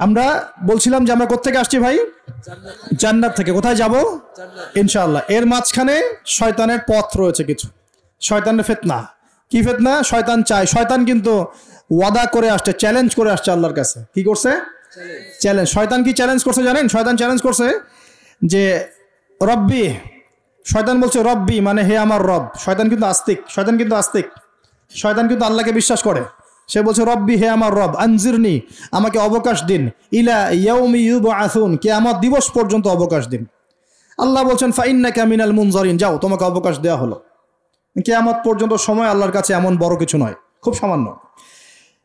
আমরা বলছিলাম যে আমরা কোত্থেকে আসছি ভাই? জান্নাত থেকে। কোথায় যাব? ইনশাআল্লাহ। এর মাঝখানে শয়তানের পথ রয়েছে কিছু, শয়তানের ফিতনা। কি ফিতনা? শয়তান চায়, শয়তান কিন্তু ওয়াদা করে আসছে, চ্যালেঞ্জ করে আসছে আল্লাহর কাছে। কি করছে? চ্যালেঞ্জ। শয়তান কি চ্যালেঞ্জ করছে জানেন? শয়তান চ্যালেঞ্জ করছে যে রব্বি, শয়তান বলছে রব্বি মানে হে আমার রব। শয়তান কিন্তু আস্তিক, শয়তান কিন্তু আস্তিক, শয়তান কিন্তু আল্লাহকে বিশ্বাস করে। সে বলছে রব্বি হে আমার রব, আনজিরনি আমাকে অবকাশ দিন, ইলা ইয়াউমি ইউবআসুন কিয়ামত দিবস পর্যন্ত অবকাশ দিন। আল্লাহ বলছেন ফাইন্নাকা মিনাল মুনজারিন, যাও তোমাকে অবকাশ দেওয়া হলো। কিয়ামত পর্যন্ত সময় আল্লাহর কাছে এমন বড় কিছু নয়, খুব সামান্য।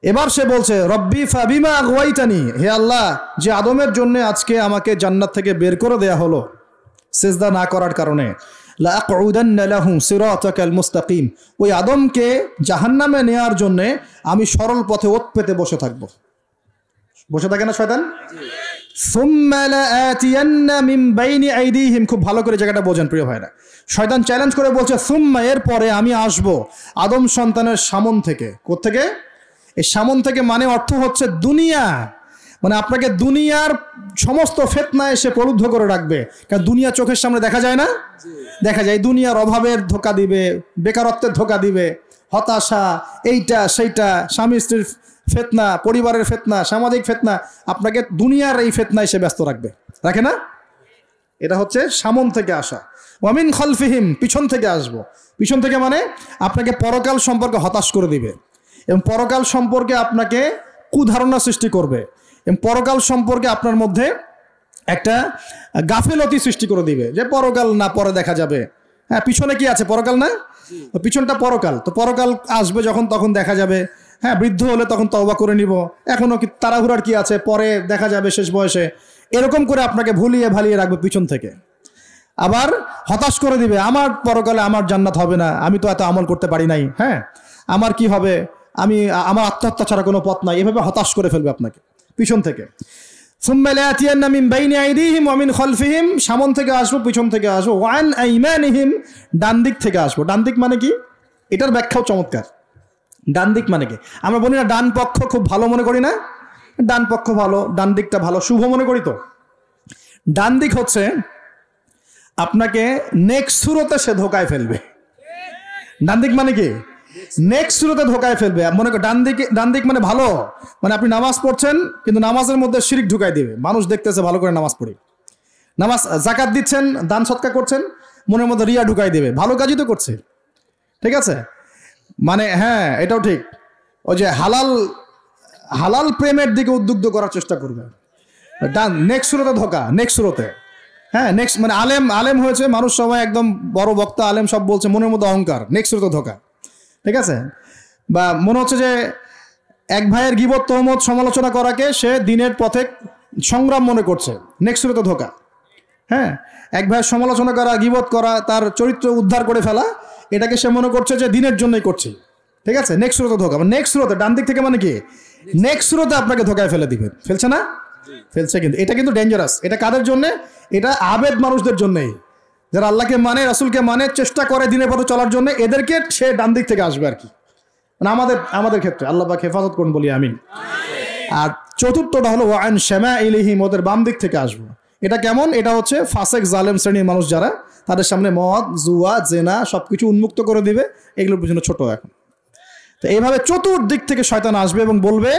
এবার সে বলছে রব্বি ফাবিমা আগওয়াইতানি, হে আল্লাহ যে আদমের জন্য আজকে আমাকে জান্নাত থেকে বের করে দেয়া হলো সিজদা না করার কারণে, লা আকুদান্না লাহু সিরাতাকাল মুস্তাকিম, ওই আদমকে জাহান্নামে নেয়ার জন্য আমি সরল পথে ওত পেতে বসে থাকবো। বসে থাকে না শয়তান? সুম্মা লাআতিয়ান্না মিন বাইনি আইদিহিম, খুব ভালো করে জায়গাটা বোঝেন প্রিয় ভাইরা। শয়তান চ্যালেঞ্জ করে বলছে সুম্মা, এর পরে আমি আসব আদম সন্তানের সামন থেকে। কোত্থেকে? এই সামন থেকে মানে অর্থ হচ্ছে দুনিয়া, মানে আপনাকে দুনিয়ার সমস্ত ফিতনা এসে প্রলুব্ধ করে রাখবে। কারণ দুনিয়া চোখের সামনে দেখা যায় না? দেখা যায়। দুনিয়ার অভাবের ধোঁকা দিবে, বেকারত্বের ধোঁকা দিবে, হতাশা, এইটা সেইটা, স্বামী স্ত্রীর ফিতনা, পরিবারের ফিতনা, সামাজিক ফিতনা, আপনাকে দুনিয়ার এই ফিতনা এসে ব্যস্ত রাখবে, রাখে না? এটা হচ্ছে সামন থেকে আসা। ওয়ামিন খালফিহিম, পিছন থেকে আসবো। পিছন থেকে মানে আপনাকে পরকাল সম্পর্কে হতাশ করে দিবে এবং পরকাল সম্পর্কে আপনাকে কুধারণা সৃষ্টি করবে এবং পরকাল সম্পর্কে আপনার মধ্যে একটা গাফেলতি সৃষ্টি করে দিবে যে পরকাল না, পরে দেখা যাবে। হ্যাঁ, পিছনে কি আছে? পরকাল না? পিছনটা পরকাল। তো পরকাল আসবে যখন তখন দেখা যাবে। হ্যাঁ, বৃদ্ধ হলে তখন তওবা করে নিব, এখনো কি তাড়াহুড়ার কি আছে, পরে দেখা যাবে শেষ বয়সে। এরকম করে আপনাকে ভুলিয়ে ভালিয়ে রাখবে পিছন থেকে। আবার হতাশ করে দিবে, আমার পরকালে আমার জান্নাত হবে না, আমি তো এত আমল করতে পারি নাই, হ্যাঁ আমার কি হবে, আমার আত্মহত্যা ছাড়া কোনো পথ নাই। এভাবে হতাশ করে ফেলবে আপনাকে পিছন থেকে। সুম্মা লাআতিয়ান্না মিন বাইনি আইদিহিম ওয়া মিন খালফিহিম, সামন থেকে আসবো, পিছন থেকে আসবো, ওয়া আন আইমানিহিম, ডান দিক থেকে আসবো। ডান দিক মানে কি? এটার ব্যাখ্যাও চমৎকার। ডান দিক মানে কি? আমরা বলি না ডান পক্ষ খুব ভালো মনে করি না? ডান পক্ষ ভালো, ডান দিকটা ভালো, শুভ মনে করি তো। ডান দিক হচ্ছে আপনাকে নেক্সট সুরতে সে ধোকায় ফেলবে। ডান দিক মানে কি? নেক্সট সুরতে ধোকায় ফেলবে। মনে কর ডান দিক মানে ভালো, মানে আপনি নামাজ পড়ছেন কিন্তু নামাজের মধ্যে শিরিক ঢুকাই দিবে। মানুষ দেখতেছে ভালো করে নামাজ পড়ি, নামাজ যাকাত দিচ্ছেন, দান সৎকা করছেন, মনের মধ্যে রিয়া ঢুকাই দেবে। ভালো কাজই তো করছে, ঠিক আছে? মানে হ্যাঁ, এটাও ঠিক। ওই যে হালাল প্রেমের দিকে উদ্বুদ্ধ করার চেষ্টা করবে। ডান নেক্সট সুরতে ধোকা, নেক্সট সুরতে। হ্যাঁ, নেক্সট মানে আলেম হয়েছে মানুষ, সবাই একদম বড় বক্তা আলেম সব বলছে, মনের মধ্যে অহংকার, নেক্সট সুরতে ধোকা, ঠিক আছে? বা মনে হচ্ছে যে এক ভাইয়ের গীবত তহমত সমালোচনা করাকে সে দিনের পথে সংগ্রাম মনে করছে, নেক্সট সুরতে ধোকা। হ্যাঁ, এক ভাইয়ের সমালোচনা করা, গীবত করা, তার চরিত্র উদ্ধার করে ফেলা, এটাকে সে মনে করছে যে দিনের জন্যই করছে, ঠিক আছে? নেক্সট সুরতে ধোকা। নেক্সট সুরতে, ডান দিক থেকে মানে কি? নেক্সট সুরতে আপনাকে ধোকায় ফেলে দিবে। ফেলছে না? ফেলছে। কিন্তু এটা কিন্তু ডেঞ্জারাস। এটা কাদের জন্য? এটা আবেদ মানুষদের জন্যই, যারা আল্লাহকে মানে, রাসূলকে মানে, চেষ্টা করে দিনের পথে চলার জন্য, এদেরকে সে ডান দিক থেকে আসবে আর কি। মানে আমাদের ক্ষেত্রে আল্লাহ পাক হেফাজত করুন, বলি আমিন। আর চতুর্থটা হলো ওয়া আন শামাইলিহিম, ওদের বাম দিক থেকে আসবো। এটা কেমন? এটা হচ্ছে ফাসেক জালেম শ্রেণীর মানুষ যারা, তাদের সামনে মদ, জুয়া, জেনা সবকিছু উন্মুক্ত করে দিবে। এগুলোর পিছনে ছোট এখন। তো এইভাবে চতুর্দিক থেকে শয়তান আসবে এবং বলবে,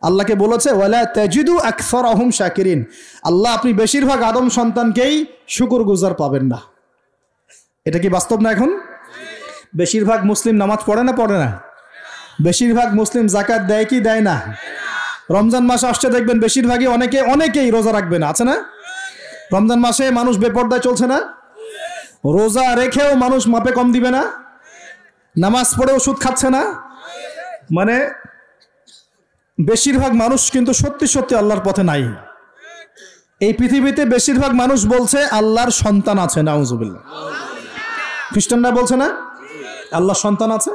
আল্লাহকে বলেছে ওয়ালা তাজিদু আকসারহুম শাকিরিন, আল্লাহ আপনি বেশিরভাগ আদম সন্তানকেই শুকরগুজার পাবেন না। এটা কি বাস্তব না? এখন বেশিরভাগ মুসলিম নামাজ পড়ে না? পড়ে না? বেশিরভাগ মুসলিম যাকাত দেয় কি দেয় না? রমজান মাস আসছে দেখবেন বেশিরভাগই অনেকেই রোজা রাখবে না, আছে না? রমজান মাসে মানুষ বেপরদায় চলছে না? রোজা রেখেও মানুষ মাপে কম দিবে না? নামাজ পড়ে ওষুধ খাচ্ছে না? মানে বেশিরভাগ মানুষ কিন্তু সত্যি সত্যি আল্লাহর পথে নাই। এই পৃথিবীতে বেশিরভাগ মানুষ বলছে আল্লাহর সন্তান আছে, নাউজুবিল্লাহ। খ্রিস্টানরা বলছে না আল্লাহর সন্তান আছে?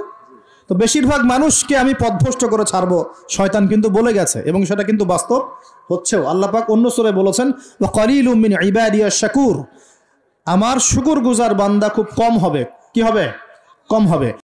তো বেশিরভাগ মানুষকে আমি পথভ্রষ্ট করে ছাড়বো, শয়তান কিন্তু বলে গেছে এবং সেটা কিন্তু বাস্তব হচ্ছেও। আল্লাহ পাক অন্য সূরায় বলেছেন ওয়া কলিলুম মিন ইবাদিয়াশ শাকুর, আমার শুকরগুজার বান্দা খুব কম হবে। কি হবে? কম হবে।